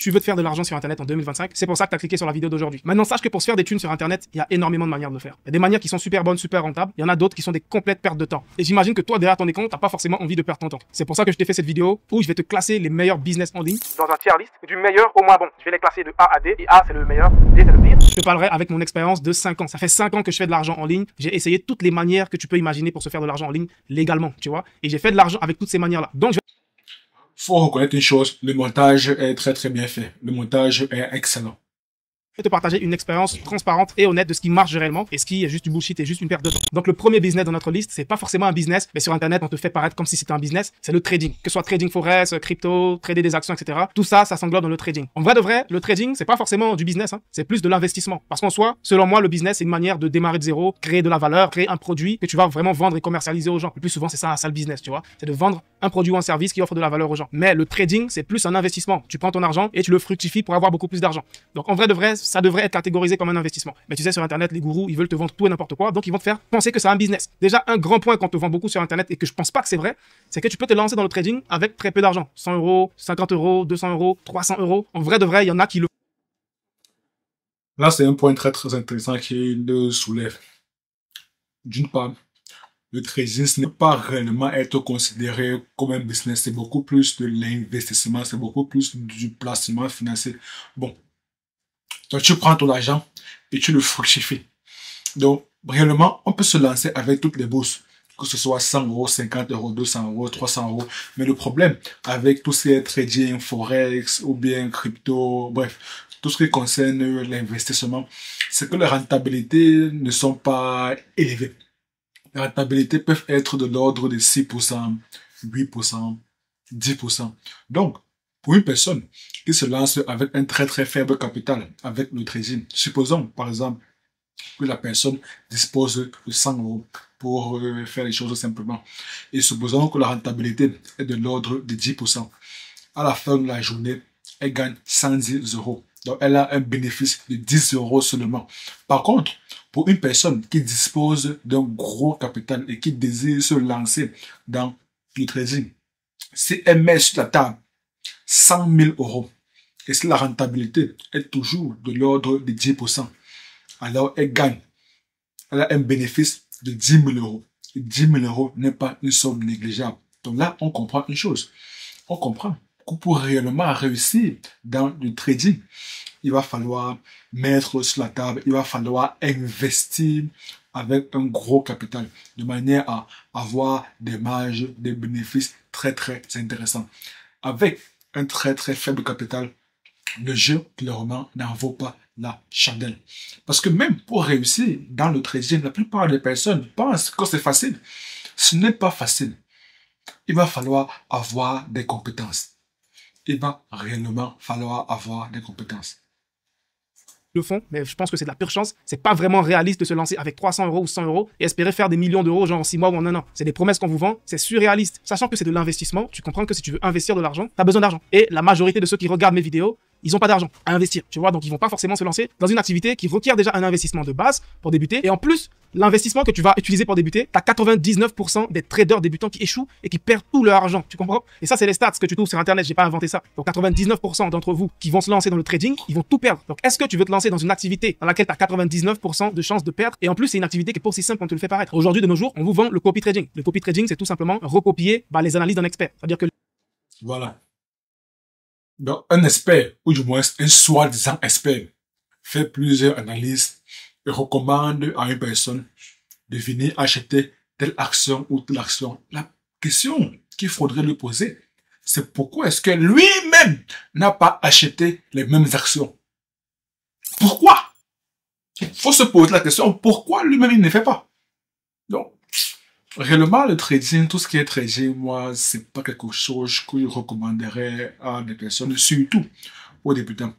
tu veux te faire de l'argent sur Internet en 2025, c'est pour ça que tu as cliqué sur la vidéo d'aujourd'hui. Maintenant, sache que pour se faire des thunes sur Internet, il y a énormément de manières de le faire. Il y a des manières qui sont super bonnes, super rentables. Il y en a d'autres qui sont des complètes pertes de temps. Et j'imagine que toi, derrière ton écran, t'as pas forcément envie de perdre ton temps. C'est pour ça que je t'ai fait cette vidéo où je vais te classer les meilleurs business en ligne dans un tier list du meilleur au moins bon. Je vais les classer de A à D. Et A, c'est le meilleur. D, c'est le pire. Je te parlerai avec mon expérience de 5 ans. Ça fait 5 ans que je fais de l'argent en ligne. J'ai essayé toutes les manières que tu peux imaginer pour se faire de l'argent en ligne légalement, tu vois. Et j'ai fait de l'argent avec toutes ces manières-là. Donc, faut reconnaître une chose, le montage est très bien fait. Le montage est excellent. Je vais te partager une expérience transparente et honnête de ce qui marche réellement et ce qui est juste du bullshit et juste une perte de temps. Donc le premier business dans notre liste, c'est pas forcément un business, mais sur Internet, on te fait paraître comme si c'était un business. C'est le trading. Que ce soit trading forex, crypto, trader des actions, etc. Tout ça, ça s'englobe dans le trading. En vrai de vrai, le trading, c'est pas forcément du business, hein. C'est plus de l'investissement. Parce qu'en soi, selon moi, le business, c'est une manière de démarrer de zéro, créer de la valeur, créer un produit que tu vas vraiment vendre et commercialiser aux gens. Le plus souvent, c'est ça le business, tu vois. C'est de vendre un produit ou un service qui offre de la valeur aux gens. Mais le trading, c'est plus un investissement. Tu prends ton argent et tu le fructifies pour avoir beaucoup plus d'argent. Donc en vrai de vrai, ça devrait être catégorisé comme un investissement. Mais tu sais, sur Internet, les gourous, ils veulent te vendre tout et n'importe quoi, donc ils vont te faire penser que c'est un business. Déjà, un grand point qu'on te vend beaucoup sur Internet et que je pense pas que c'est vrai, c'est que tu peux te lancer dans le trading avec très peu d'argent. 100 euros, 50 euros, 200 euros, 300 euros. En vrai de vrai, il y en a qui le... Là, c'est un point très intéressant qu'il soulève. D'une part, le trading ce n'est pas réellement être considéré comme un business. C'est beaucoup plus de l'investissement, c'est beaucoup plus du placement financier. Bon, donc tu prends ton argent et tu le fructifies. Donc, réellement, on peut se lancer avec toutes les bourses, que ce soit 100 euros, 50 euros, 200 euros, 300 euros. Mais le problème avec tout ce qui est trading, forex ou bien crypto, bref, tout ce qui concerne l'investissement, c'est que les rentabilités ne sont pas élevées. Les rentabilités peuvent être de l'ordre de 6%, 8%, 10%. Donc, pour une personne qui se lance avec un très faible capital, avec le trading, supposons par exemple que la personne dispose de 100 euros pour faire les choses simplement, et supposons que la rentabilité est de l'ordre de 10%. À la fin de la journée, elle gagne 110 euros. Donc, elle a un bénéfice de 10 euros seulement. Par contre, pour une personne qui dispose d'un gros capital et qui désire se lancer dans le trading, si elle met sur la table 100 000 euros et si la rentabilité est toujours de l'ordre de 10%, alors elle gagne. Elle a un bénéfice de 10 000 euros. Et 10 000 euros n'est pas une somme négligeable. Donc là, on comprend une chose. On comprend que pour réellement réussir dans le trading, il va falloir mettre sur la table, il va falloir investir avec un gros capital, de manière à avoir des marges, des bénéfices très intéressants. Avec un très faible capital, le jeu, clairement, n'en vaut pas la chandelle. Parce que même pour réussir dans le trading, la plupart des personnes pensent que c'est facile. Ce n'est pas facile. Il va falloir avoir des compétences. Il va réellement falloir avoir des compétences. Le font, mais je pense que c'est de la pure chance. C'est pas vraiment réaliste de se lancer avec 300 euros ou 100 euros et espérer faire des millions d'euros genre en 6 mois ou en 1 an. C'est des promesses qu'on vous vend, c'est surréaliste. Sachant que c'est de l'investissement, tu comprends que si tu veux investir de l'argent, tu as besoin d'argent. Et la majorité de ceux qui regardent mes vidéos, ils n'ont pas d'argent à investir, tu vois, donc ils vont pas forcément se lancer dans une activité qui requiert déjà un investissement de base pour débuter. Et en plus, l'investissement que tu vas utiliser pour débuter, tu as 99% des traders débutants qui échouent et qui perdent tout leur argent, tu comprends? Et ça, c'est les stats que tu trouves sur Internet, j'ai pas inventé ça. Donc 99% d'entre vous qui vont se lancer dans le trading, ils vont tout perdre. Donc est-ce que tu veux te lancer dans une activité dans laquelle tu as 99% de chances de perdre? Et en plus, c'est une activité qui est pas aussi simple qu'on te le fait paraître. Aujourd'hui, de nos jours, on vous vend le copy trading. Le copy trading, c'est tout simplement recopier les analyses d'un expert. C'est-à-dire que... Voilà. Donc, un expert, ou du moins un soi-disant expert, fait plusieurs analyses et recommande à une personne de venir acheter telle action ou telle action. La question qu'il faudrait lui poser, c'est pourquoi est-ce que lui-même n'a pas acheté les mêmes actions? Pourquoi? Il faut se poser la question, pourquoi lui-même il ne fait pas? Donc, réellement, le trading, tout ce qui est trading, moi, c'est pas quelque chose que je recommanderais à des personnes, surtout aux débutants.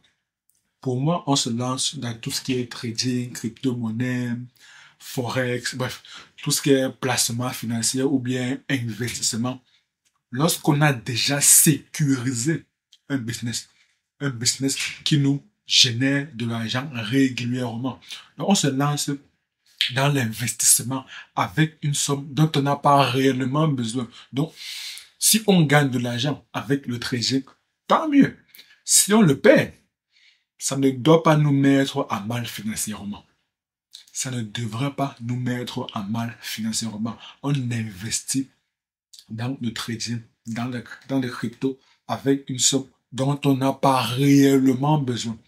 Pour moi, on se lance dans tout ce qui est trading, crypto-monnaie, forex, bref, tout ce qui est placement financier ou bien investissement. Lorsqu'on a déjà sécurisé un business qui nous génère de l'argent régulièrement. Donc, on se lance dans l'investissement avec une somme dont on n'a pas réellement besoin. Donc, si on gagne de l'argent avec le trading, tant mieux. Si on le paie, ça ne doit pas nous mettre à mal financièrement. Ça ne devrait pas nous mettre à mal financièrement. On investit dans le trading, dans les cryptos, avec une somme dont on n'a pas réellement besoin.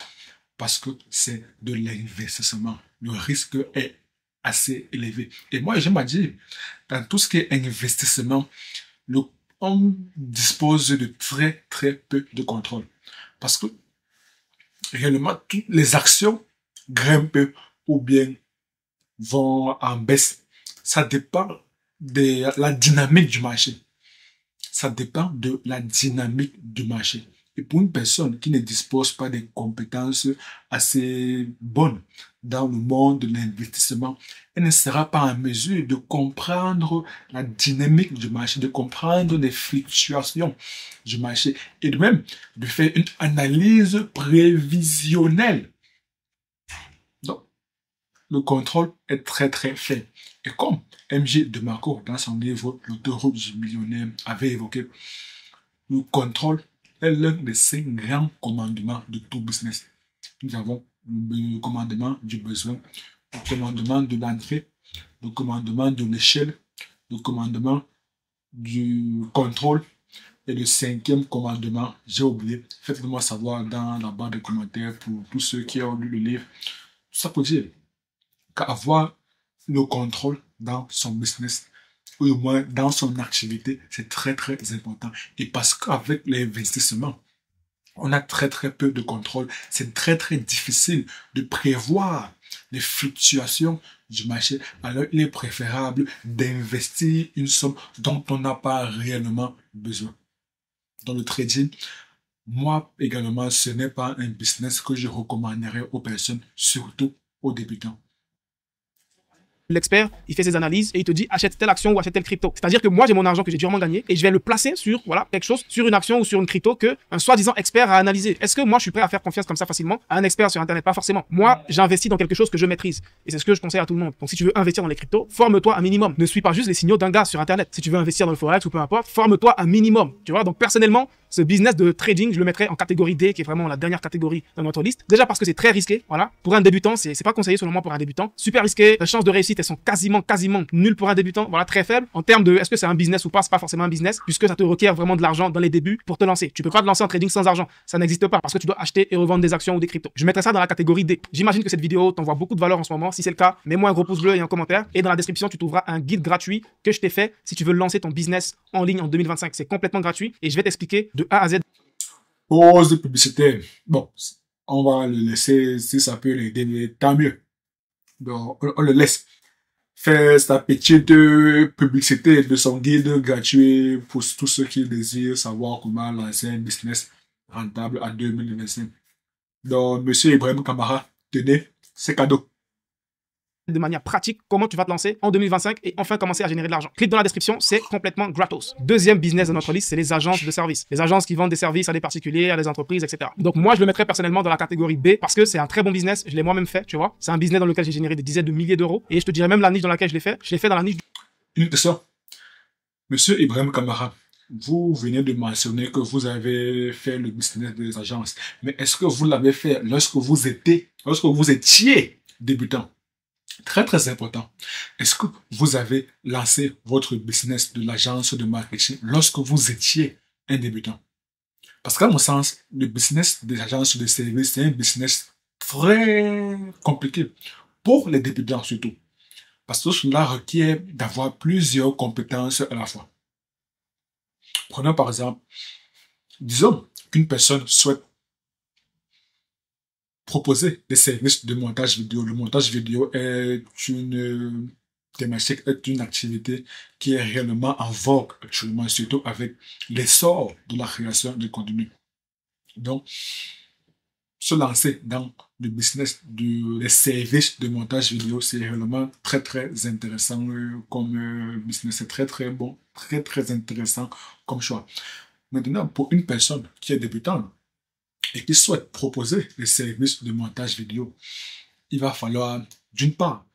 Parce que c'est de l'investissement. Le risque est assez élevé. Et moi, j'aime à dire, dans tout ce qui est investissement, on dispose de très, très peu de contrôle. Parce que, réellement, toutes les actions grimpent ou bien vont en baisse. Ça dépend de la dynamique du marché. Ça dépend de la dynamique du marché. Et pour une personne qui ne dispose pas des compétences assez bonnes dans le monde de l'investissement, elle ne sera pas en mesure de comprendre la dynamique du marché, de comprendre les fluctuations du marché et de même de faire une analyse prévisionnelle. Donc, le contrôle est très très faible. Et comme M.J. DeMarco, dans son livre L'autoroute du millionnaire, avait évoqué, le contrôle est l'un des 5 grands commandements de tout business. Nous avons le commandement du besoin, le commandement de l'entrée, le commandement de l'échelle, le commandement du contrôle et le 5e commandement, j'ai oublié. Faites-le-moi savoir dans la barre de commentaires pour tous ceux qui ont lu le livre. Tout ça pour dire qu'avoir le contrôle dans son business, ou au moins dans son activité, c'est très très important. Et parce qu'avec l'investissement, on a très très peu de contrôle. C'est très très difficile de prévoir les fluctuations du marché. Alors il est préférable d'investir une somme dont on n'a pas réellement besoin. Dans le trading, moi également, ce n'est pas un business que je recommanderais aux personnes, surtout aux débutants. L'expert, il fait ses analyses et il te dit achète telle action ou achète telle crypto. C'est-à-dire que moi, j'ai mon argent que j'ai durement gagné et je vais le placer sur voilà, quelque chose, sur une action ou sur une crypto que un soi-disant expert a analysé. Est-ce que moi, je suis prêt à faire confiance comme ça facilement à un expert sur Internet? Pas forcément. Moi, j'investis dans quelque chose que je maîtrise. Et c'est ce que je conseille à tout le monde. Donc, si tu veux investir dans les cryptos, forme-toi un minimum. Ne suis pas juste les signaux d'un gars sur Internet. Si tu veux investir dans le Forex ou peu importe, forme-toi un minimum. Tu vois, donc personnellement, ce business de trading, je le mettrais en catégorie D, qui est vraiment la dernière catégorie dans notre liste. Déjà parce que c'est très risqué, voilà. Pour un débutant, c'est pas conseillé selon moi pour un débutant. Super risqué. Les chances de réussite, elles sont quasiment nulles pour un débutant. Voilà, très faible. En termes de est-ce que c'est un business ou pas, c'est pas forcément un business, puisque ça te requiert vraiment de l'argent dans les débuts pour te lancer. Tu peux pas te lancer en trading sans argent. Ça n'existe pas parce que tu dois acheter et revendre des actions ou des cryptos. Je mettrais ça dans la catégorie D. J'imagine que cette vidéo t'envoie beaucoup de valeur en ce moment. Si c'est le cas, mets-moi un gros pouce bleu et un commentaire. Et dans la description, tu trouveras un guide gratuit que je t'ai fait si tu veux lancer ton business en ligne en 2025. C'est complètement gratuit et je vais t'expliquer de A à Z. Pause de publicité. Bon, on va le laisser, si ça peut l'aider, tant mieux. Donc, on le laisse faire sa petite publicité de son guide gratuit pour tous ceux qui désirent savoir comment lancer un business rentable en 2025. Donc, monsieur Ibrahim Kamara, tenez, c'est cadeau. De manière pratique comment tu vas te lancer en 2025 et enfin commencer à générer de l'argent. Clique dans la description, c'est complètement gratos. Deuxième business de notre liste, c'est les agences de services. Les agences qui vendent des services à des particuliers, à des entreprises, etc. Donc moi, je le mettrais personnellement dans la catégorie B parce que c'est un très bon business. Je l'ai moi-même fait, tu vois. C'est un business dans lequel j'ai généré des dizaines de milliers d'euros et je te dirais même la niche dans laquelle je l'ai fait. Je l'ai fait dans la niche. Une question. Monsieur Ibrahim Kamara, vous venez de mentionner que vous avez fait le business des agences. Mais est-ce que vous l'avez fait lorsque vous étiez débutant? Très, très important. Est-ce que vous avez lancé votre business de l'agence de marketing lorsque vous étiez un débutant? Parce qu'à mon sens, le business des agences de services, c'est un business très compliqué pour les débutants surtout. Parce que cela requiert d'avoir plusieurs compétences à la fois. Prenons par exemple, disons qu'une personne souhaite proposer des services de montage vidéo. Le montage vidéo est une thématique, est une activité qui est réellement en vogue actuellement, surtout avec l'essor de la création de contenu. Donc, se lancer dans le business des services de montage vidéo, c'est réellement très très intéressant comme business. C'est très très bon, très très intéressant comme choix. Maintenant, pour une personne qui est débutante, et qui souhaite proposer des services de montage vidéo, il va falloir, d'une part,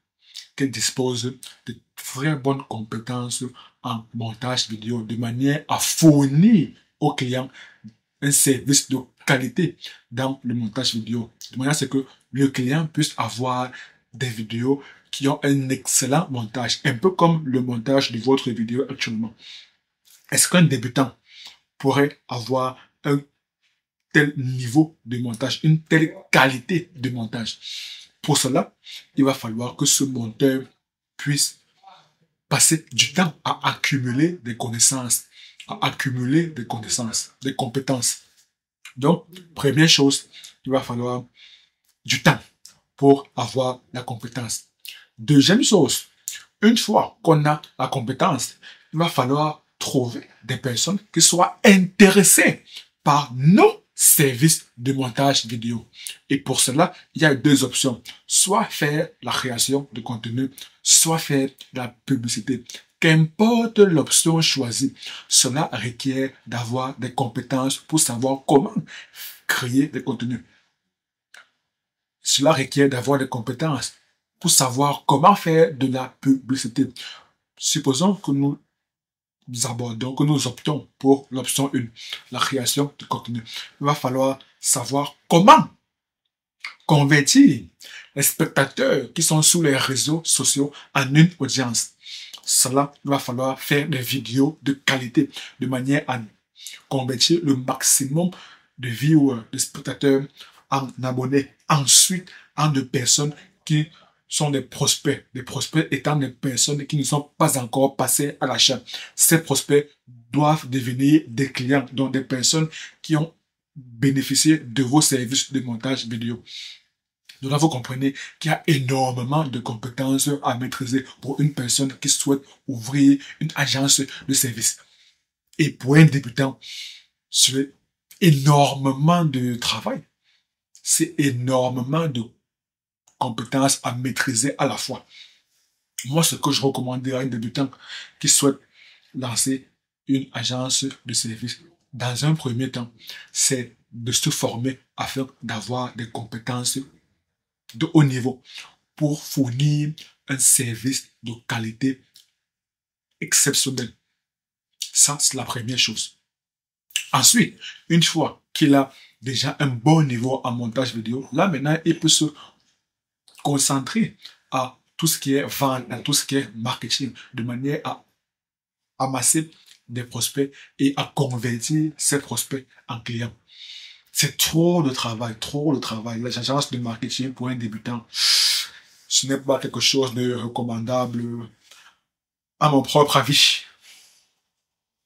qu'elle dispose de très bonnes compétences en montage vidéo, de manière à fournir aux clients un service de qualité dans le montage vidéo. De manière à ce que le client puisse avoir des vidéos qui ont un excellent montage, un peu comme le montage de votre vidéo actuellement. Est-ce qu'un débutant pourrait avoir un tel niveau de montage, une telle qualité de montage? Pour cela, il va falloir que ce monteur puisse passer du temps à accumuler des connaissances, des compétences. Donc, première chose, il va falloir du temps pour avoir la compétence. Deuxième chose, une fois qu'on a la compétence, il va falloir trouver des personnes qui soient intéressées par nos services de montage vidéo. Et pour cela, il y a deux options. Soit faire la création de contenu, soit faire la publicité. Qu'importe l'option choisie, cela requiert d'avoir des compétences pour savoir comment créer des contenus. Cela requiert d'avoir des compétences pour savoir comment faire de la publicité. Supposons que nous optons pour l'option 1, la création de contenu. Il va falloir savoir comment convertir les spectateurs qui sont sur les réseaux sociaux en une audience. Cela, il va falloir faire des vidéos de qualité de manière à convertir le maximum de viewers, de spectateurs en abonnés. Ensuite, en de personnes qui sont des prospects étant des personnes qui ne sont pas encore passées à l'achat. Ces prospects doivent devenir des clients, donc des personnes qui ont bénéficié de vos services de montage vidéo. Donc là, vous comprenez qu'il y a énormément de compétences à maîtriser pour une personne qui souhaite ouvrir une agence de service. Et pour un débutant, c'est énormément de travail. C'est énormément de compétences à maîtriser à la fois. Moi, ce que je recommanderais à un débutant qui souhaite lancer une agence de service, dans un premier temps, c'est de se former afin d'avoir des compétences de haut niveau pour fournir un service de qualité exceptionnelle. Ça, c'est la première chose. Ensuite, une fois qu'il a déjà un bon niveau en montage vidéo, là maintenant, il peut se concentrer à tout ce qui est vente, à tout ce qui est marketing, de manière à amasser des prospects et à convertir ces prospects en clients. C'est trop de travail, trop de travail. Les agences de marketing pour un débutant, ce n'est pas quelque chose de recommandable à mon propre avis.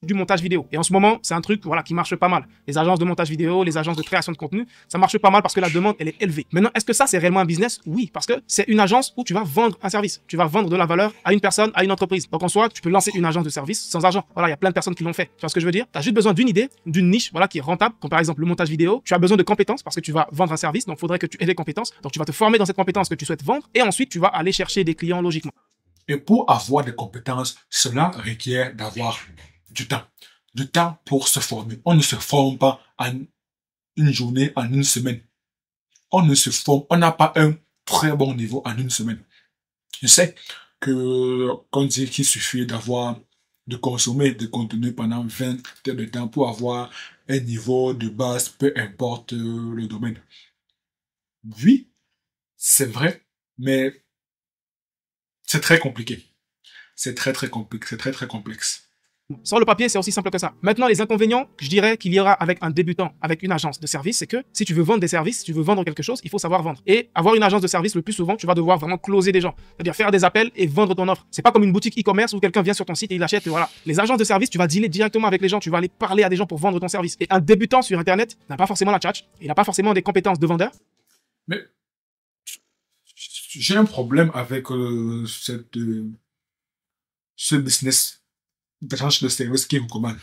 Du montage vidéo. Et en ce moment, c'est un truc voilà, qui marche pas mal. Les agences de montage vidéo, les agences de création de contenu, ça marche pas mal parce que la demande, elle est élevée. Maintenant, est-ce que ça, c'est réellement un business? Oui, parce que c'est une agence où tu vas vendre un service. Tu vas vendre de la valeur à une personne, à une entreprise. Donc en soi, tu peux lancer une agence de service sans argent. Voilà, il y a plein de personnes qui l'ont fait. Tu vois ce que je veux dire? Tu as juste besoin d'une idée, d'une niche voilà, qui est rentable, comme par exemple le montage vidéo. Tu as besoin de compétences parce que tu vas vendre un service, donc il faudrait que tu aies des compétences. Donc tu vas te former dans cette compétence que tu souhaites vendre et ensuite tu vas aller chercher des clients logiquement. Et pour avoir des compétences, cela requiert d'avoir du temps. Du temps pour se former. On ne se forme pas en une journée, en une semaine. On ne se forme, on n'a pas un très bon niveau en une semaine. Je sais qu'on dit qu'il suffit de consommer des contenus pendant 20 heures de temps pour avoir un niveau de base, peu importe le domaine. Oui, c'est vrai, mais c'est très compliqué. C'est très compliqué, c'est très complexe. Sur le papier, c'est aussi simple que ça. Maintenant, les inconvénients, je dirais qu'il y aura avec un débutant, avec une agence de service, c'est que si tu veux vendre des services, si tu veux vendre quelque chose, il faut savoir vendre. Et avoir une agence de service, le plus souvent, tu vas devoir vraiment closer des gens. C'est-à-dire faire des appels et vendre ton offre. C'est pas comme une boutique e-commerce où quelqu'un vient sur ton site et il achète et voilà. Les agences de service, tu vas dealer directement avec les gens, tu vas aller parler à des gens pour vendre ton service. Et un débutant sur Internet n'a pas forcément la tchatch, il n'a pas forcément des compétences de vendeur. Mais j'ai un problème avec ce business d'agence de service qui recommande.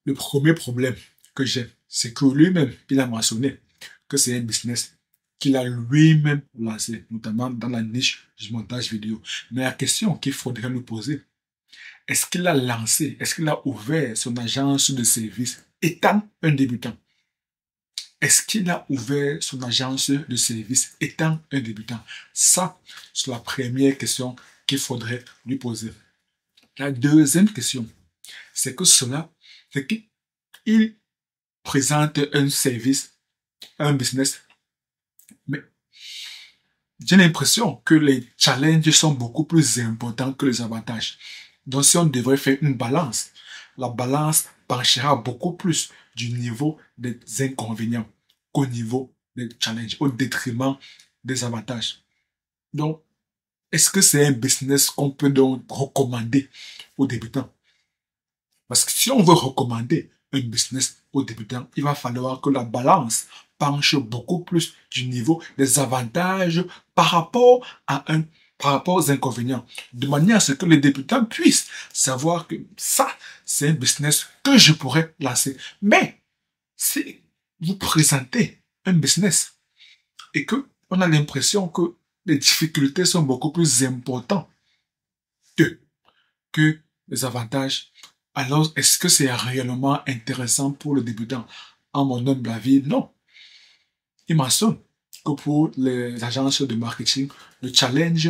Le premier problème que j'ai, c'est que lui-même, il a mentionné que c'est un business qu'il a lui-même lancé, notamment dans la niche du montage vidéo. Mais la question qu'il faudrait nous poser, est-ce qu'il a lancé, est-ce qu'il a ouvert son agence de service étant un débutant? Est-ce qu'il a ouvert son agence de service étant un débutant? Ça, c'est la première question qu'il faudrait lui poser. La deuxième question, c'est qu'il présente un service, un business, mais j'ai l'impression que les challenges sont beaucoup plus importants que les avantages. Donc si on devrait faire une balance, la balance penchera beaucoup plus du niveau des inconvénients qu'au niveau des challenges, au détriment des avantages. Donc, est-ce que c'est un business qu'on peut donc recommander aux débutants? Parce que si on veut recommander un business aux débutants, il va falloir que la balance penche beaucoup plus du niveau des avantages par rapport aux inconvénients, de manière à ce que les débutants puissent savoir que ça, c'est un business que je pourrais lancer. Mais si vous présentez un business et que on a l'impression que les difficultés sont beaucoup plus importantes que les avantages, alors est-ce que c'est réellement intéressant pour le débutant? En mon humble avis, non. Il mentionne que pour les agences de marketing, le challenge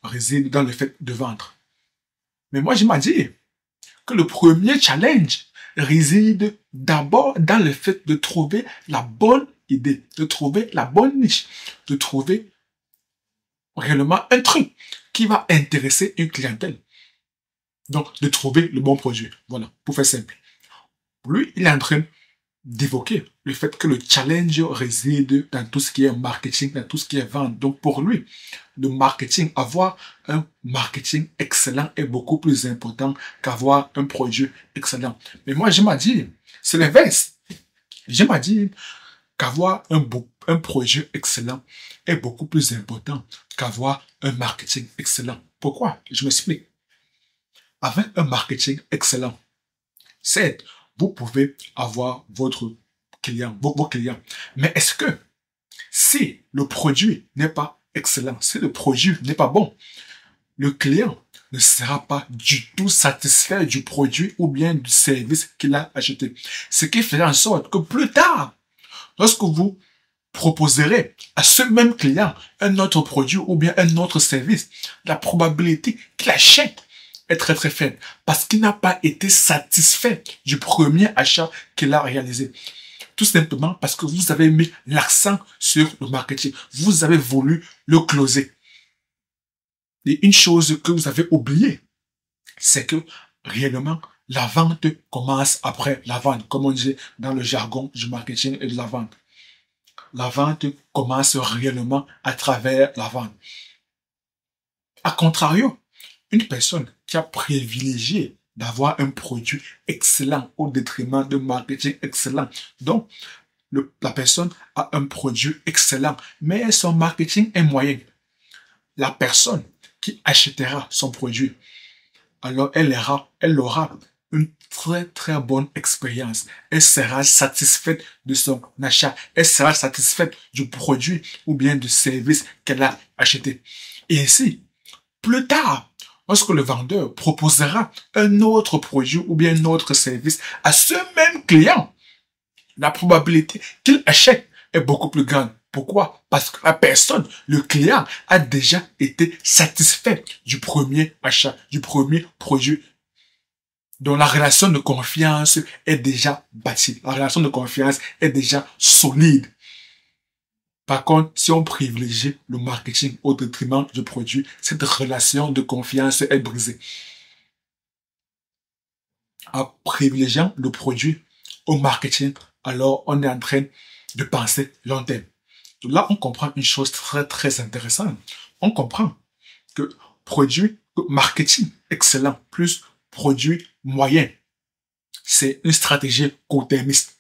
réside dans le fait de vendre. Mais moi, je m'ai dit que le premier challenge réside d'abord dans le fait de trouver la bonne idée, de trouver la bonne niche, de trouver réellement un truc qui va intéresser une clientèle. Donc, de trouver le bon produit. Voilà, pour faire simple. Lui, il est en train d'évoquer le fait que le challenge réside dans tout ce qui est marketing, dans tout ce qui est vente. Donc, pour lui, le marketing, avoir un marketing excellent est beaucoup plus important qu'avoir un produit excellent. Mais moi, je m'ai dit, c'est l'inverse. Je m'ai dit qu'avoir un produit excellent est beaucoup plus important qu'avoir un marketing excellent. Pourquoi? Je m'explique. Avec un marketing excellent, certes, vous pouvez avoir votre client, vos clients. Mais est-ce que si le produit n'est pas excellent, si le produit n'est pas bon, le client ne sera pas du tout satisfait du produit ou bien du service qu'il a acheté. Ce qui fait en sorte que plus tard, lorsque vous proposerez à ce même client un autre produit ou bien un autre service, la probabilité qu'il achète est très très faible parce qu'il n'a pas été satisfait du premier achat qu'il a réalisé. Tout simplement parce que vous avez mis l'accent sur le marketing. Vous avez voulu le closer. Et une chose que vous avez oubliée, c'est que réellement, la vente commence après la vente, comme on dit dans le jargon du marketing et de la vente. La vente commence réellement à travers la vente. A contrario, une personne qui a privilégié d'avoir un produit excellent au détriment d'un marketing excellent. Donc, la personne a un produit excellent, mais son marketing est moyen. La personne qui achètera son produit, alors elle aura une très très bonne expérience. Elle sera satisfaite de son achat. Elle sera satisfaite du produit ou bien du service qu'elle a acheté. Et ainsi, plus tard, lorsque le vendeur proposera un autre produit ou bien un autre service à ce même client, la probabilité qu'il achète est beaucoup plus grande. Pourquoi? Parce que la personne, le client, a déjà été satisfait du premier achat, du premier produit. Donc la relation de confiance est déjà bâtie. La relation de confiance est déjà solide. Par contre, si on privilégie le marketing au détriment du produit, cette relation de confiance est brisée. En privilégiant le produit au marketing, alors on est en train de penser long terme. Donc là, on comprend une chose très très intéressante. On comprend que marketing excellent plus produit moyen, c'est une stratégie court-termiste.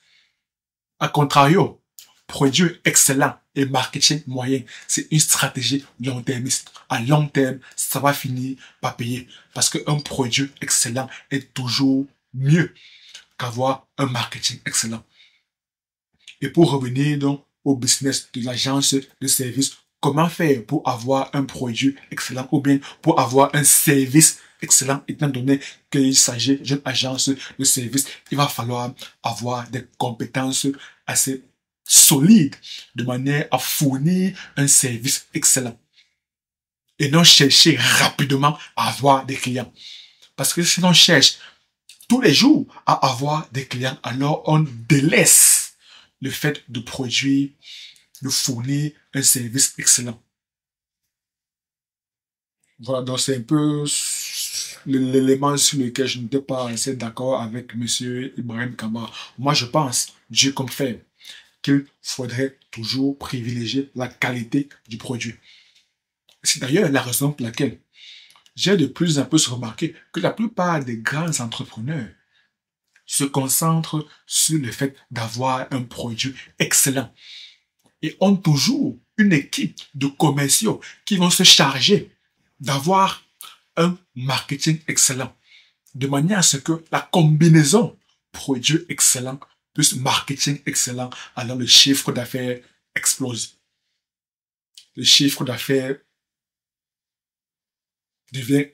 A contrario, produit excellent et marketing moyen, c'est une stratégie long-termiste. À long terme, ça va finir par payer parce qu'un produit excellent est toujours mieux qu'avoir un marketing excellent. Et pour revenir donc au business de l'agence de service, comment faire pour avoir un produit excellent ou bien pour avoir un service excellent, étant donné qu'il s'agit d'une agence de service, il va falloir avoir des compétences assez solides de manière à fournir un service excellent et non chercher rapidement à avoir des clients. Parce que si on cherche tous les jours à avoir des clients, alors on délaisse le fait de produire, de fournir un service excellent. Voilà, donc c'est un peu l'élément sur lequel je n'étais pas assez d'accord avec Monsieur Ibrahim Kamara. Moi, je pense, Dieu comme fait, qu'il faudrait toujours privilégier la qualité du produit. C'est d'ailleurs la raison pour laquelle j'ai de plus en plus remarqué que la plupart des grands entrepreneurs se concentrent sur le fait d'avoir un produit excellent et ont toujours une équipe de commerciaux qui vont se charger d'avoir un marketing excellent, de manière à ce que la combinaison produit excellent plus marketing excellent, alors le chiffre d'affaires explose. Le chiffre d'affaires devient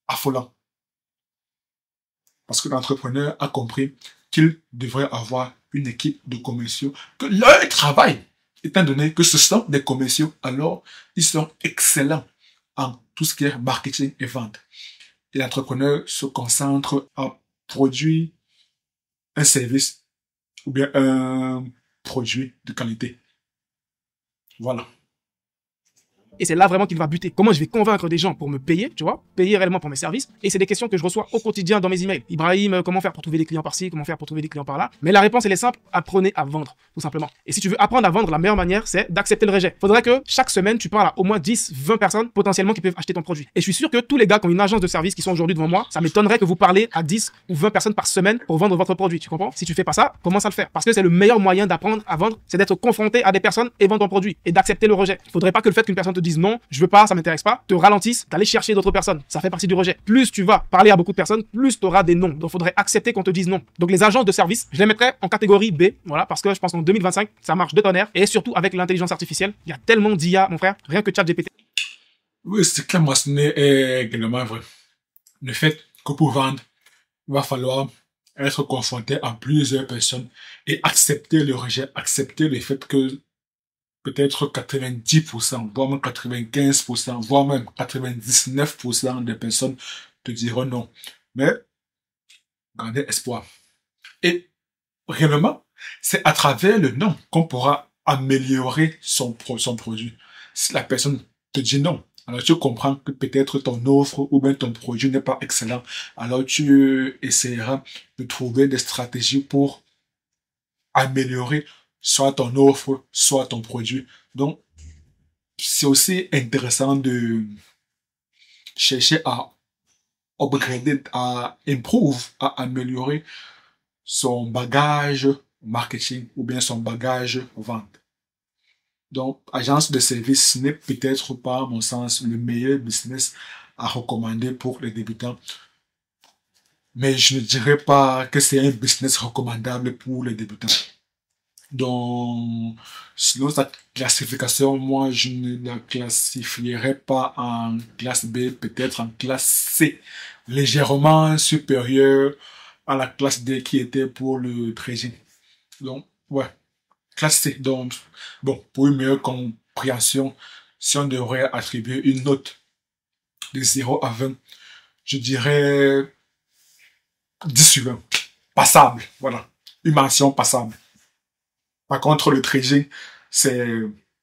affolant. Parce que l'entrepreneur a compris qu'il devrait avoir une équipe de commerciaux, que leur travail, étant donné que ce sont des commerciaux, alors ils sont excellents en tout ce qui est marketing et vente. Et l'entrepreneur se concentre à produire un service ou bien un produit de qualité. Voilà. Et c'est là vraiment qu'il va buter. Comment je vais convaincre des gens pour me payer, tu vois, payer réellement pour mes services. Et c'est des questions que je reçois au quotidien dans mes emails. Ibrahim, comment faire pour trouver des clients par-ci, comment faire pour trouver des clients par-là. Mais la réponse, elle est simple, apprenez à vendre, tout simplement. Et si tu veux apprendre à vendre, la meilleure manière, c'est d'accepter le rejet. Faudrait que chaque semaine, tu parles à au moins 10, 20 personnes potentiellement qui peuvent acheter ton produit. Et je suis sûr que tous les gars qui ont une agence de service qui sont aujourd'hui devant moi, ça m'étonnerait que vous parlez à 10 ou 20 personnes par semaine pour vendre votre produit. Tu comprends? Si tu fais pas ça, commence à le faire. Parce que c'est le meilleur moyen d'apprendre à vendre, c'est d'être confronté à des personnes et vendre ton produit et d'accepter le rejet. Faudrait pas que le fait qu'une personne te dise non, je veux pas, ça m'intéresse pas, te ralentisse d'aller chercher d'autres personnes. Ça fait partie du rejet. Plus tu vas parler à beaucoup de personnes, plus tu auras des noms. Donc, il faudrait accepter qu'on te dise non. Donc, les agences de service, je les mettrais en catégorie B, voilà, parce que je pense qu'en 2025, ça marche de tonnerre. Et surtout, avec l'intelligence artificielle, il y a tellement d'IA, mon frère, rien que ChatGPT. Oui, c'est clairement, ce n'est également vrai. Le fait que pour vendre, il va falloir être confronté à plusieurs personnes et accepter le rejet, accepter le fait que peut-être 90%, voire même 95%, voire même 99% des personnes te diront non. Mais, gardez espoir. Et, réellement, c'est à travers le non qu'on pourra améliorer son produit. Si la personne te dit non, alors tu comprends que peut-être ton offre ou bien ton produit n'est pas excellent. Alors tu essaieras de trouver des stratégies pour améliorer soit ton offre, soit ton produit. Donc, c'est aussi intéressant de chercher à upgrader, à improve, à améliorer son bagage marketing ou bien son bagage vente. Donc, agence de service n'est peut-être pas, à mon sens, le meilleur business à recommander pour les débutants. Mais je ne dirais pas que c'est un business recommandable pour les débutants. Donc, selon sa classification, moi, je ne la classifierais pas en classe B, peut-être en classe C, légèrement supérieure à la classe D qui était pour le trading. Donc, ouais, classe C. Donc, bon, pour une meilleure compréhension, si on devrait attribuer une note de 0 à 20, je dirais 10 sur 20. Passable, voilà. Une mention passable. Par contre, le trading, c'est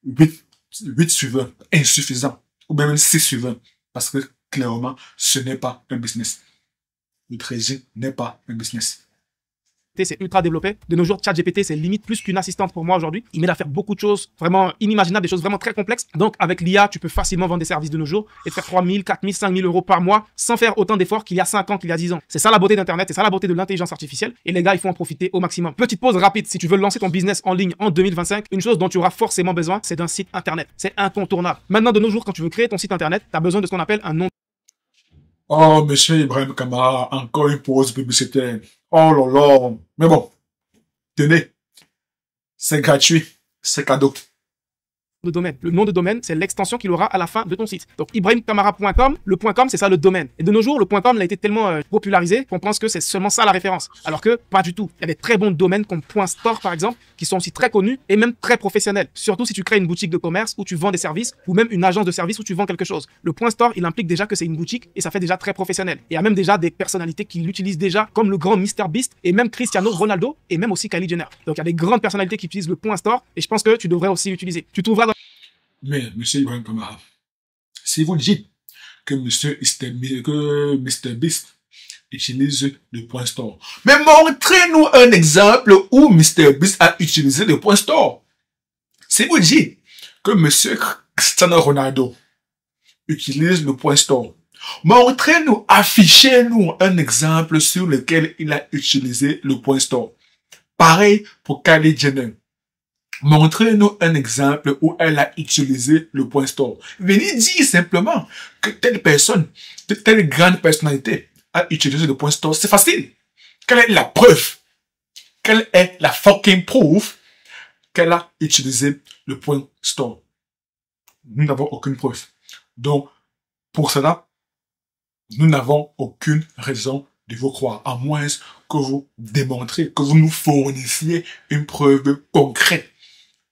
8 sur 20, insuffisant. Ou même 6 sur 20. Parce que, clairement, ce n'est pas un business. Le trading n'est pas un business. C'est ultra développé. De nos jours, ChatGPT, c'est limite plus qu'une assistante pour moi aujourd'hui. Il m'aide à faire beaucoup de choses vraiment inimaginables, des choses vraiment très complexes. Donc, avec l'IA, tu peux facilement vendre des services de nos jours et faire 3 000, 4 000, 5 000 euros par mois sans faire autant d'efforts qu'il y a 5 ans, qu'il y a 10 ans. C'est ça la beauté d'Internet, c'est ça la beauté de l'intelligence artificielle. Et les gars, il faut en profiter au maximum. Petite pause rapide. Si tu veux lancer ton business en ligne en 2025, une chose dont tu auras forcément besoin, c'est d'un site Internet. C'est incontournable. Maintenant, de nos jours, quand tu veux créer ton site Internet, tu as besoin de ce qu'on appelle un nom. Oh, monsieur Ibrahim Kamara, encore une pause publicitaire. Oh là là. Mais bon. Tenez, c'est gratuit, c'est cadeau. de domaine. Le nom de domaine, c'est l'extension qu'il aura à la fin de ton site. Donc, ibrahimkamara.com, le .com, c'est ça le domaine. Et de nos jours, le .com a été tellement popularisé qu'on pense que c'est seulement ça la référence. Alors que pas du tout. Il y a des très bons domaines comme .store, par exemple, qui sont aussi très connus et même très professionnels. Surtout si tu crées une boutique de commerce où tu vends des services ou même une agence de services où tu vends quelque chose. Le .store, il implique déjà que c'est une boutique et ça fait déjà très professionnel. Et il y a même déjà des personnalités qui l'utilisent déjà, comme le grand MrBeast et même Cristiano Ronaldo et même aussi Kylie Jenner. Donc, il y a des grandes personnalités qui utilisent le .store et je pense que tu devrais aussi l'utiliser. Tu trouveras dans... Mais, monsieur Ibrahim Kamara, si vous dites que que MrBeast utilise le point store, mais montrez-nous un exemple où MrBeast a utilisé le point store. Si vous dites que monsieur Cristiano Ronaldo utilise le point store, montrez-nous, affichez-nous un exemple sur lequel il a utilisé le point store. Pareil pour Kylie Jenner. Montrez-nous un exemple où elle a utilisé le point store. Venez dire simplement que telle personne, telle grande personnalité a utilisé le point store. C'est facile. Quelle est la preuve? Quelle est la fucking proof qu'elle a utilisé le point store? Nous n'avons aucune preuve. Donc, pour cela, nous n'avons aucune raison de vous croire, à moins que vous démontrez, que vous nous fournissiez une preuve concrète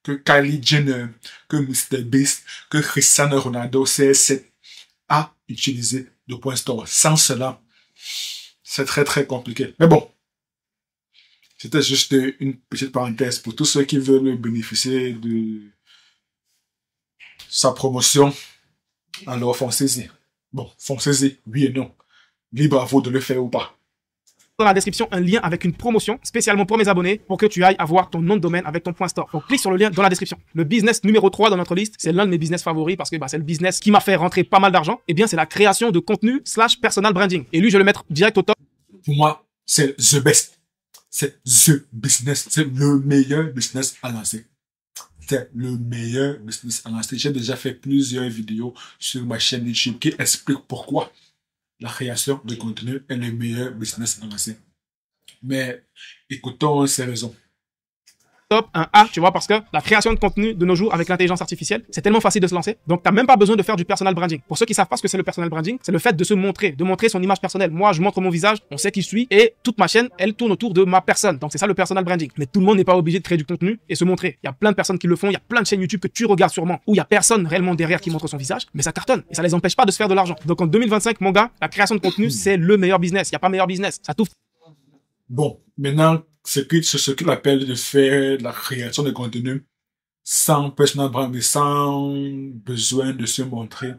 que Kylie Jenner, que MrBeast, que Cristiano Ronaldo, CR7 a utilisé le point store. Sans cela, c'est très très compliqué. Mais bon, c'était juste une petite parenthèse pour tous ceux qui veulent bénéficier de sa promotion. Alors foncez-y. Bon, foncez-y, oui et non. Libre à vous de le faire ou pas. Dans la description un lien avec une promotion spécialement pour mes abonnés pour que tu ailles avoir ton nom de domaine avec ton point store. Donc clique sur le lien dans la description. Le business numéro 3 dans notre liste, c'est l'un de mes business favoris parce que c'est le business qui m'a fait rentrer pas mal d'argent. Eh bien, c'est la création de contenu / personal branding. Et lui, je vais le mettre direct au top. Pour moi, c'est the best. C'est the business. C'est le meilleur business à lancer. C'est le meilleur business à lancer. J'ai déjà fait plusieurs vidéos sur ma chaîne YouTube qui expliquent pourquoi la création de contenu est le meilleur business à lancer. Mais écoutons ces raisons. Top, un A, tu vois, parce que la création de contenu de nos jours avec l'intelligence artificielle, c'est tellement facile de se lancer. Donc, t'as même pas besoin de faire du personal branding. Pour ceux qui savent pas ce que c'est le personal branding, c'est le fait de se montrer, de montrer son image personnelle. Moi, je montre mon visage, on sait qui je suis et toute ma chaîne, elle tourne autour de ma personne. Donc, c'est ça le personal branding. Mais tout le monde n'est pas obligé de créer du contenu et se montrer. Il y a plein de personnes qui le font, il y a plein de chaînes YouTube que tu regardes sûrement où il y a personne réellement derrière qui montre son visage, mais ça cartonne et ça les empêche pas de se faire de l'argent. Donc, en 2025, mon gars, la création de contenu, c'est le meilleur business. Il y a pas meilleur business. Ça t'ouvre. Bon, maintenant, c'est ce qu'il appelle de faire la création de contenu sans personal branding, sans besoin de se montrer.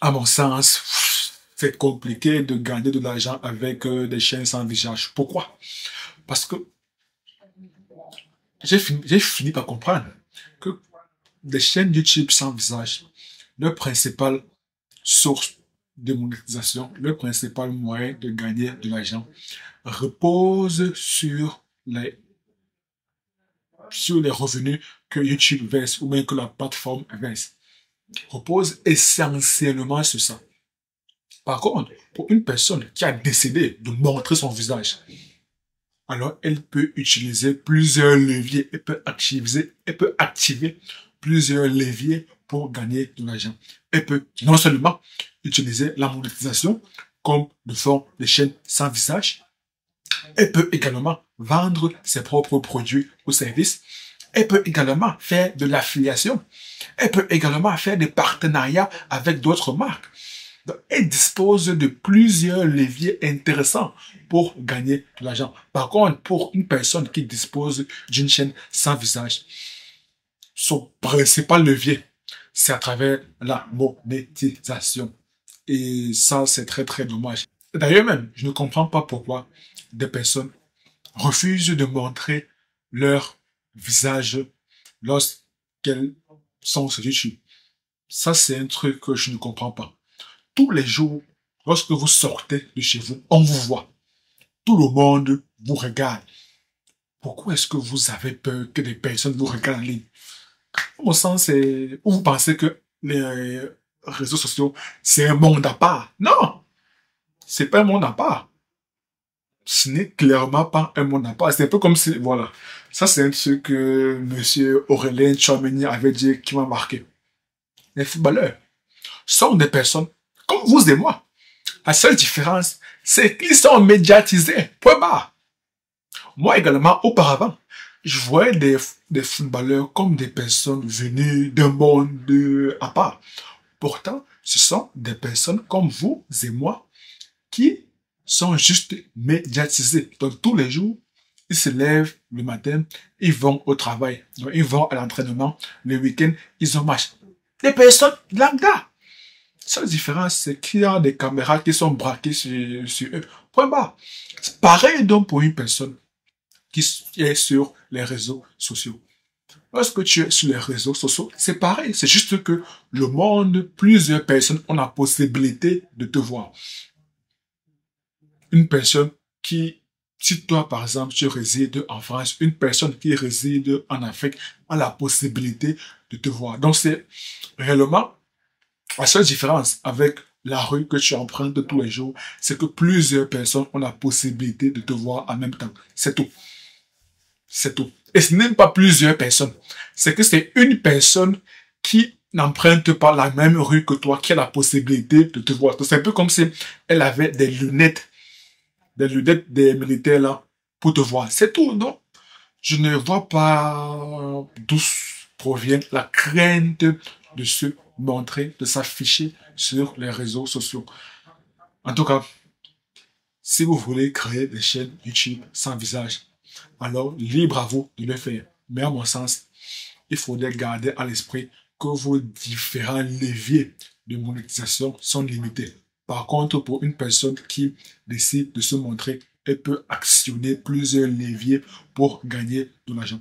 À mon sens, c'est compliqué de gagner de l'argent avec des chaînes sans visage. Pourquoi? Parce que j'ai fini par comprendre que des chaînes YouTube sans visage, leur principale source de monétisation, le principal moyen de gagner de l'argent repose sur les revenus que YouTube verse ou même que la plateforme verse. Repose essentiellement sur ça. Par contre, pour une personne qui a décidé de montrer son visage, alors elle peut utiliser plusieurs leviers, elle peut activer plusieurs leviers pour gagner de l'argent. Elle peut non seulement utiliser la monétisation comme le font les chaînes sans visage, elle peut également vendre ses propres produits ou services, elle peut également faire de l'affiliation, elle peut également faire des partenariats avec d'autres marques. Donc, elle dispose de plusieurs leviers intéressants pour gagner de l'argent. Par contre, pour une personne qui dispose d'une chaîne sans visage, son principal levier, c'est à travers la monétisation. Et ça, c'est très, très dommage. D'ailleurs même, je ne comprends pas pourquoi des personnes refusent de montrer leur visage lorsqu'elles sont sur YouTube. Ça, c'est un truc que je ne comprends pas. Tous les jours, lorsque vous sortez de chez vous, on vous voit. Tout le monde vous regarde. Pourquoi est-ce que vous avez peur que des personnes vous regardent en ligne? Au sens, c'est où vous pensez que les réseaux sociaux, c'est un monde à part. Non! C'est pas un monde à part. ce n'est clairement pas un monde à part. C'est un peu comme si, voilà. Ça, c'est un truc que monsieur Aurélien Tchouameni avait dit qui m'a marqué. Les footballeurs sont des personnes comme vous et moi. La seule différence, c'est qu'ils sont médiatisés. Point barre. Moi également, auparavant, je voyais des footballeurs comme des personnes venues d'un monde à part. Pourtant, ce sont des personnes comme vous et moi qui sont juste médiatisés. Donc, tous les jours, ils se lèvent le matin, ils vont au travail, donc, ils vont à l'entraînement, le week-end, ils ont match. Des personnes lambda. La seule différence, c'est qu'il y a des caméras qui sont braquées sur eux. Point barre. C'est pareil donc pour une personne qui est sur les réseaux sociaux. Lorsque tu es sur les réseaux sociaux, c'est pareil. C'est juste que le monde, plusieurs personnes ont la possibilité de te voir. Une personne qui, si toi par exemple tu résides en France, une personne qui réside en Afrique a la possibilité de te voir. Donc c'est réellement la seule différence avec la rue que tu empruntes tous les jours, c'est que plusieurs personnes ont la possibilité de te voir en même temps. C'est tout. C'est tout. Et ce n'est même pas plusieurs personnes. C'est que c'est une personne qui n'emprunte pas la même rue que toi, qui a la possibilité de te voir. C'est un peu comme si elle avait des lunettes des militaires là, pour te voir. C'est tout, non? Je ne vois pas d'où provient la crainte de se montrer, de s'afficher sur les réseaux sociaux. En tout cas, si vous voulez créer des chaînes YouTube sans visage, alors libre à vous de le faire. Mais à mon sens, il faudrait garder à l'esprit que vos différents leviers de monétisation sont limités. Par contre, pour une personne qui décide de se montrer, elle peut actionner plusieurs leviers pour gagner de l'argent.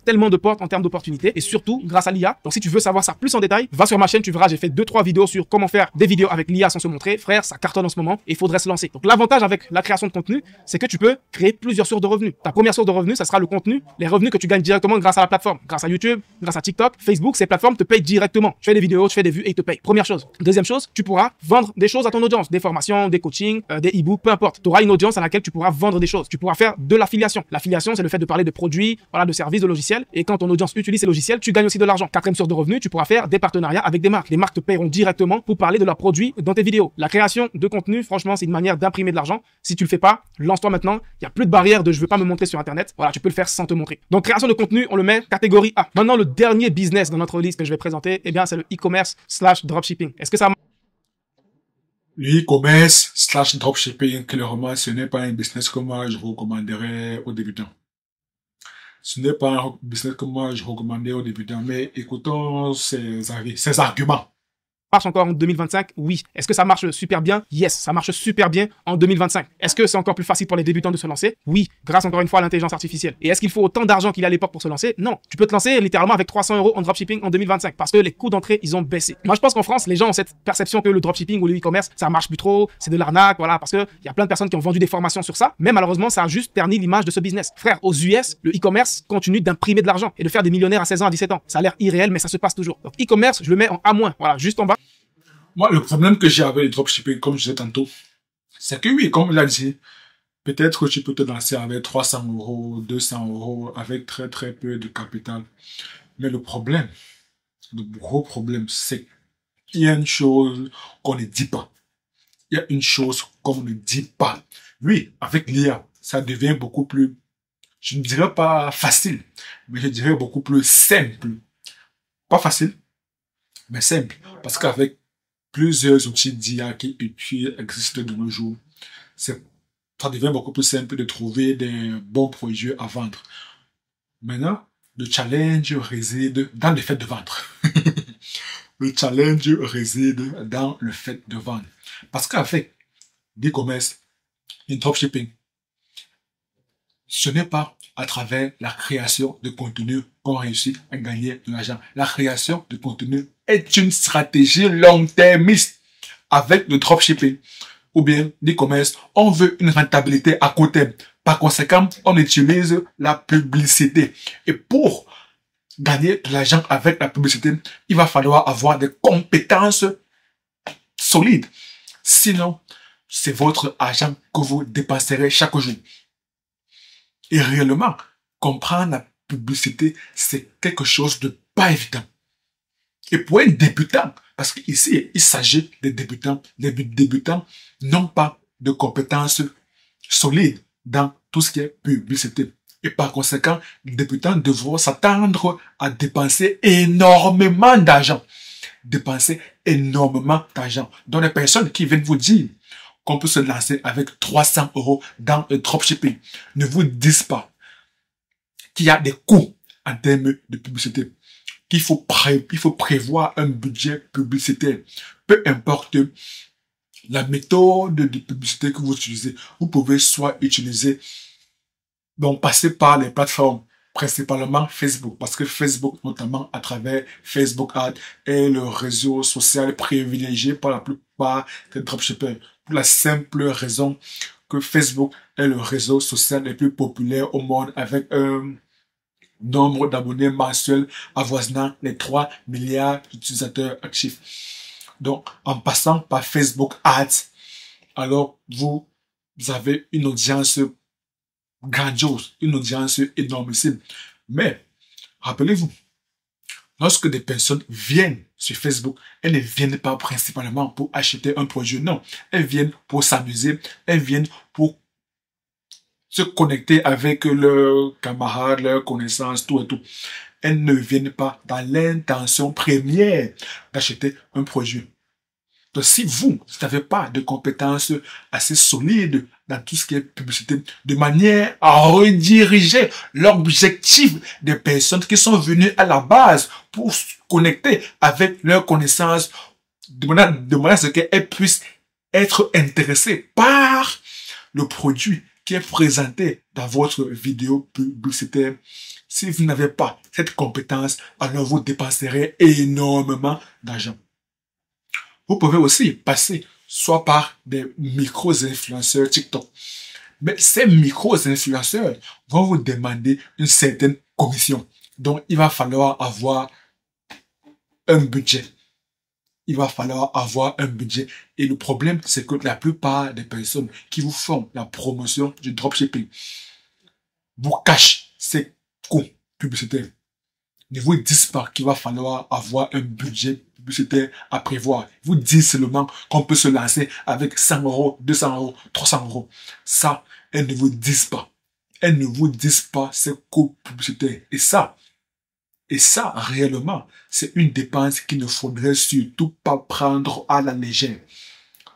Tellement de portes en termes d'opportunités et surtout grâce à l'IA. Donc si tu veux savoir ça plus en détail, va sur ma chaîne, tu verras, j'ai fait 2-3 vidéos sur comment faire des vidéos avec l'IA sans se montrer. Frère, ça cartonne en ce moment et il faudrait se lancer. Donc l'avantage avec la création de contenu, c'est que tu peux créer plusieurs sources de revenus. Ta première source de revenus, ça sera le contenu, les revenus que tu gagnes directement grâce à la plateforme. Grâce à YouTube, grâce à TikTok, Facebook, ces plateformes te payent directement. Tu fais des vidéos, tu fais des vues et ils te payent. Première chose. Deuxième chose, tu pourras vendre des choses à ton audience, des formations, des coachings, des e-books, peu importe. Tu auras une audience à laquelle tu pourras vendre des choses. Tu pourras faire de l'affiliation. L'affiliation, c'est le fait de parler de produits, voilà, de services, de logiciels. Et quand ton audience utilise ces logiciels, tu gagnes aussi de l'argent. Quatrième source de revenus, tu pourras faire des partenariats avec des marques. Les marques te paieront directement pour parler de leurs produits dans tes vidéos. La création de contenu, franchement, c'est une manière d'imprimer de l'argent. Si tu le fais pas, lance-toi maintenant. Il n'y a plus de barrière de je veux pas me montrer sur Internet. Voilà, tu peux le faire sans te montrer. Donc, création de contenu, on le met catégorie A. Maintenant, le dernier business dans notre liste que je vais présenter, eh bien, c'est le e-commerce / dropshipping. Est-ce que ça Le e-commerce / dropshipping, clairement, ce n'est pas un business que moi je recommanderais aux débutants. Ce n'est pas un business que moi je recommandais aux débutants, mais écoutons ces arguments. marche encore en 2025? Oui. Est-ce que ça marche super bien? Yes, ça marche super bien en 2025. Est-ce que c'est encore plus facile pour les débutants de se lancer? Oui, grâce encore une fois à l'intelligence artificielle. Et est-ce qu'il faut autant d'argent qu'il y a à l'époque pour se lancer? Non. Tu peux te lancer littéralement avec 300 € en dropshipping en 2025 parce que les coûts d'entrée, ils ont baissé. Moi, je pense qu'en France, les gens ont cette perception que le dropshipping ou le e-commerce, ça marche plus trop, c'est de l'arnaque, voilà, parce que il y a plein de personnes qui ont vendu des formations sur ça, mais malheureusement, ça a juste terni l'image de ce business. Frère, aux US, le e-commerce continue d'imprimer de l'argent et de faire des millionnaires à 16 ans, à 17 ans. Ça a l'air irréel, mais ça se passe toujours. Donc, e-commerce, je le mets en A-, voilà, juste en bas. Moi, le problème que j'ai avec le dropshipping, comme je disais tantôt, c'est que oui, comme il a dit, peut-être que tu peux te lancer avec 300 €, 200 €, avec très très peu de capital. Mais le problème, le gros problème, c'est qu'il y a une chose qu'on ne dit pas. Il y a une chose qu'on ne dit pas. Oui, avec l'IA, ça devient beaucoup plus, je ne dirais pas facile, mais je dirais beaucoup plus simple. Pas facile, mais simple. Parce qu'avec plusieurs outils d'IA qui existent de nos jours, ça devient beaucoup plus simple de trouver des bons produits à vendre. Maintenant, le challenge réside dans le fait de vendre. Le challenge réside dans le fait de vendre. Parce qu'avec l'e-commerce et le dropshipping, ce n'est pas à travers la création de contenu qu'on réussit à gagner de l'argent. La création de contenu est une stratégie long-termiste. Avec le dropshipping ou bien l'e-commerce, on veut une rentabilité à court terme. Par conséquent, on utilise la publicité. Et pour gagner de l'argent avec la publicité, il va falloir avoir des compétences solides. Sinon, c'est votre argent que vous dépenserez chaque jour. Et réellement, comprendre la publicité, c'est quelque chose de pas évident. Et pour un débutant, parce qu'ici, il s'agit des débutants. Les débutants n'ont pas de compétences solides dans tout ce qui est publicité. Et par conséquent, les débutants devront s'attendre à dépenser énormément d'argent. Dépenser énormément d'argent. Donc les personnes qui viennent vous dire qu'on peut se lancer avec 300 € dans le dropshipping ne vous disent pas qu'il y a des coûts en termes de publicité, qu'il faut prévoir un budget publicitaire. Peu importe la méthode de publicité que vous utilisez, vous pouvez soit utiliser, donc passer par les plateformes, principalement Facebook, parce que Facebook, notamment à travers Facebook Ads, est le réseau social privilégié par la plupart des dropshippers. Pour la simple raison que Facebook est le réseau social le plus populaire au monde, avec un nombre d'abonnés mensuels avoisinant les 3 milliards d'utilisateurs actifs. Donc, en passant par Facebook Ads, alors vous avez une audience grandiose, une audience énormissime. Mais, rappelez-vous, lorsque des personnes viennent sur Facebook, elles ne viennent pas principalement pour acheter un produit, non. Elles viennent pour s'amuser, elles viennent pour se connecter avec leurs camarades, leurs connaissances, tout et tout. Elles ne viennent pas dans l'intention première d'acheter un produit. Donc, si vous n'avez pas de compétences assez solides dans tout ce qui est publicité, de manière à rediriger l'objectif des personnes qui sont venues à la base pour se connecter avec leurs connaissances, de manière à ce qu'elles puissent être intéressées par le produit qui est présenté dans votre vidéo publicitaire. Si vous n'avez pas cette compétence, alors vous dépenserez énormément d'argent. Vous pouvez aussi passer soit par des micro-influenceurs TikTok. Mais ces micro-influenceurs vont vous demander une certaine commission. Donc, il va falloir avoir un budget. Il va falloir avoir un budget. Et le problème, c'est que la plupart des personnes qui vous font la promotion du dropshipping vous cachent ces coûts publicitaires. Ne vous disent pas qu'il va falloir avoir un budget publicitaire à prévoir. Ils vous disent seulement qu'on peut se lancer avec 100 €, 200 €, 300 €. Ça, elles ne vous disent pas. Elles ne vous disent pas ces coûts publicitaires. Et ça, réellement, c'est une dépense qu'il ne faudrait surtout pas prendre à la légère.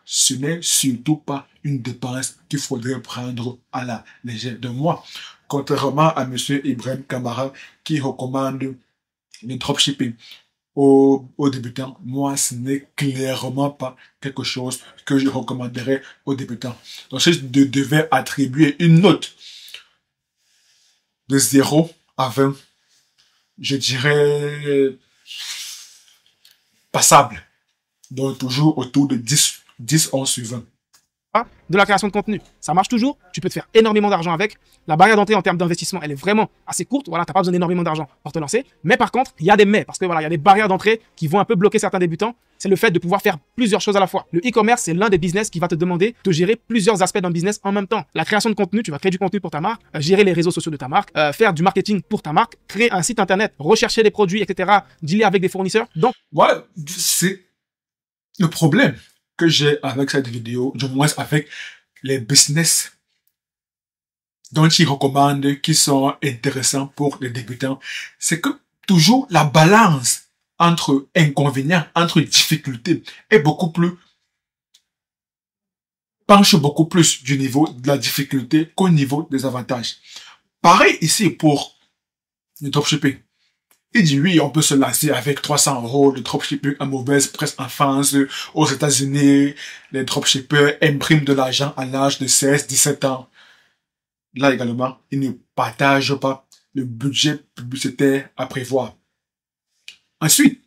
Ce n'est surtout pas une dépense qu'il faudrait prendre à la légère. De moi, contrairement à monsieur Ibrahim Kamara qui recommande le dropshipping aux débutants, moi, ce n'est clairement pas quelque chose que je recommanderais aux débutants. Donc, si je devais attribuer une note de 0 à 20, je dirais passable. Donc, toujours autour de 10, 11 sur 20. De la création de contenu, ça marche toujours, tu peux te faire énormément d'argent avec. La barrière d'entrée en termes d'investissement, elle est vraiment assez courte. Voilà, tu n'as pas besoin d'énormément d'argent pour te lancer. Mais par contre, il y a des mais, parce que voilà, il y a des barrières d'entrée qui vont un peu bloquer certains débutants. C'est le fait de pouvoir faire plusieurs choses à la fois. Le e-commerce, c'est l'un des business qui va te demander de gérer plusieurs aspects d'un business en même temps. La création de contenu, tu vas créer du contenu pour ta marque, gérer les réseaux sociaux de ta marque, faire du marketing pour ta marque, créer un site internet, rechercher des produits, etc., dealer avec des fournisseurs. Donc, ouais, c'est le problème que j'ai avec cette vidéo, du moins avec les business dont ils recommandent, qui sont intéressants pour les débutants, c'est que toujours la balance entre inconvénients, entre difficultés est penche beaucoup plus du niveau de la difficulté qu'au niveau des avantages. Pareil ici pour le dropshipping. Il dit oui, on peut se lancer avec 300 € de dropshipping à mauvaise presse en France. Aux États-Unis, les dropshippers impriment de l'argent à l'âge de 16, 17 ans. Là également, ils ne partagent pas le budget publicitaire à prévoir. Ensuite,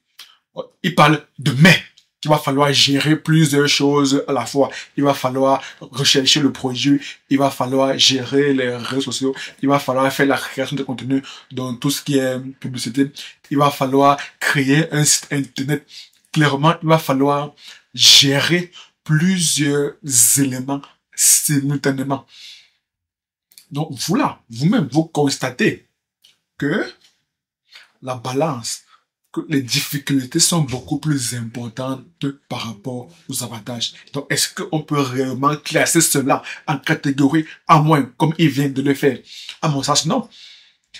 il parle de mais. Il va falloir gérer plusieurs choses à la fois. Il va falloir rechercher le produit. Il va falloir gérer les réseaux sociaux. Il va falloir faire la création de contenu dans tout ce qui est publicité. Il va falloir créer un site internet. Clairement, il va falloir gérer plusieurs éléments simultanément. Donc, voilà, vous-même, vous constatez que la balance, que les difficultés sont beaucoup plus importantes par rapport aux avantages. Donc, est-ce qu'on peut réellement classer cela en catégorie à moins, comme il vient de le faire? À mon sens, non.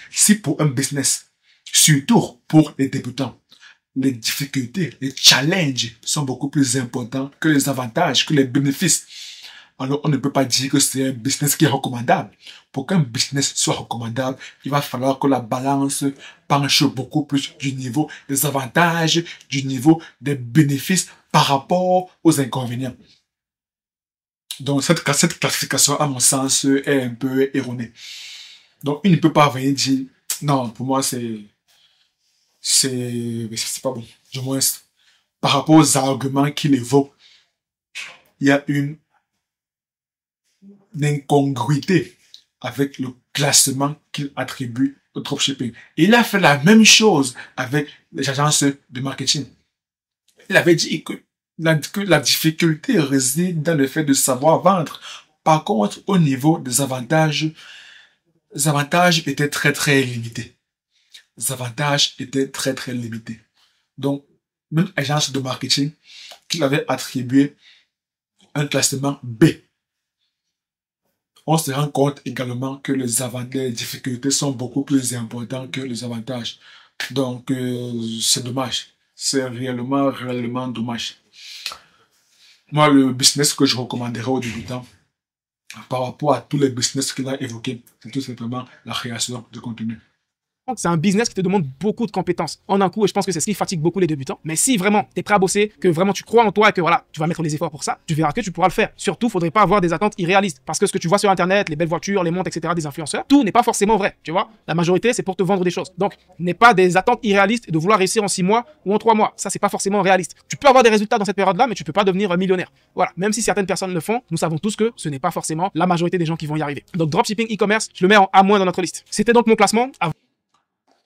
Si pour un business, surtout pour les débutants, les difficultés, les challenges sont beaucoup plus importants que les avantages, que les bénéfices, alors on ne peut pas dire que c'est un business qui est recommandable. Pour qu'un business soit recommandable, il va falloir que la balance penche beaucoup plus du niveau des avantages, du niveau des bénéfices par rapport aux inconvénients. Donc cette classification, à mon sens, est un peu erronée. Donc il ne peut pas venir dire, non, pour moi c'est pas bon. Du moins, par rapport aux arguments qu'il évoque, il y a une incongruité avec le classement qu'il attribue au dropshipping. Il a fait la même chose avec les agences de marketing. Il avait dit que la difficulté réside dans le fait de savoir vendre. Par contre, au niveau des avantages, les avantages étaient très limités. Les avantages étaient très limités. Donc, même agence de marketing qu'il avait attribué un classement B. On se rend compte également que les difficultés sont beaucoup plus importantes que les avantages. Donc, c'est dommage. C'est réellement dommage. Moi, le business que je recommanderais aux débutants, par rapport à tous les business qu'il a évoqués, c'est tout simplement la création de contenu. C'est un business qui te demande beaucoup de compétences en un coup, et je pense que c'est ce qui fatigue beaucoup les débutants. Mais si vraiment tu es prêt à bosser, que vraiment tu crois en toi et que voilà, tu vas mettre les efforts pour ça, tu verras que tu pourras le faire. Surtout, il ne faudrait pas avoir des attentes irréalistes. Parce que ce que tu vois sur Internet, les belles voitures, les montres, etc., des influenceurs, tout n'est pas forcément vrai. Tu vois, la majorité, c'est pour te vendre des choses. Donc, n'est pas des attentes irréalistes et de vouloir réussir en 6 mois ou en 3 mois. Ça, c'est pas forcément réaliste. Tu peux avoir des résultats dans cette période-là, mais tu peux pas devenir millionnaire. Voilà. Même si certaines personnes le font, nous savons tous que ce n'est pas forcément la majorité des gens qui vont y arriver. Donc, dropshipping e-commerce, je le mets en A- dans notre liste. C'était donc mon classement.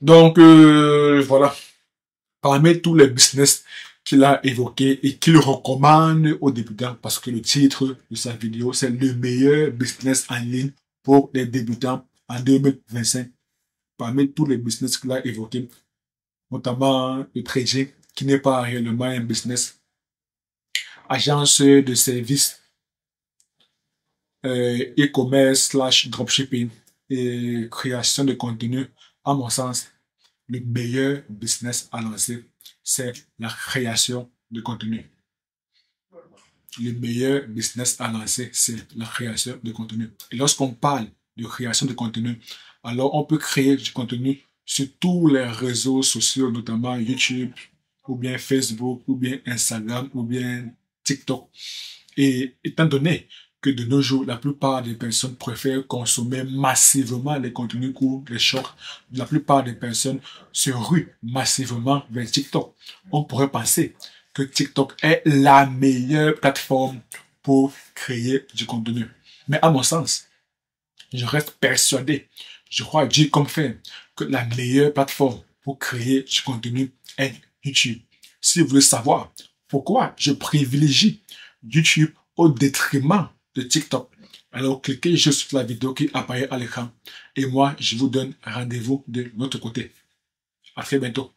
Donc, voilà. Parmi tous les business qu'il a évoqués et qu'il recommande aux débutants, parce que le titre de sa vidéo, c'est le meilleur business en ligne pour les débutants en 2025. Parmi tous les business qu'il a évoqués, notamment le trading, qui n'est pas réellement un business, agence de services, e-commerce / dropshipping et création de contenu, à mon sens, le meilleur business à lancer, c'est la création de contenu. Le meilleur business à lancer, c'est la création de contenu. Et lorsqu'on parle de création de contenu, alors on peut créer du contenu sur tous les réseaux sociaux, notamment YouTube, ou bien Facebook, ou bien Instagram, ou bien TikTok. Et étant donné que de nos jours, la plupart des personnes préfèrent consommer massivement les contenus courts, les shorts. La plupart des personnes se ruent massivement vers TikTok. On pourrait penser que TikTok est la meilleure plateforme pour créer du contenu. Mais à mon sens, je reste persuadé, je crois dire comme fait, que la meilleure plateforme pour créer du contenu est YouTube. Si vous voulez savoir pourquoi je privilégie YouTube au détriment de TikTok, alors cliquez juste sur la vidéo qui apparaît à l'écran et moi je vous donne rendez-vous de l'autre côté. À très bientôt.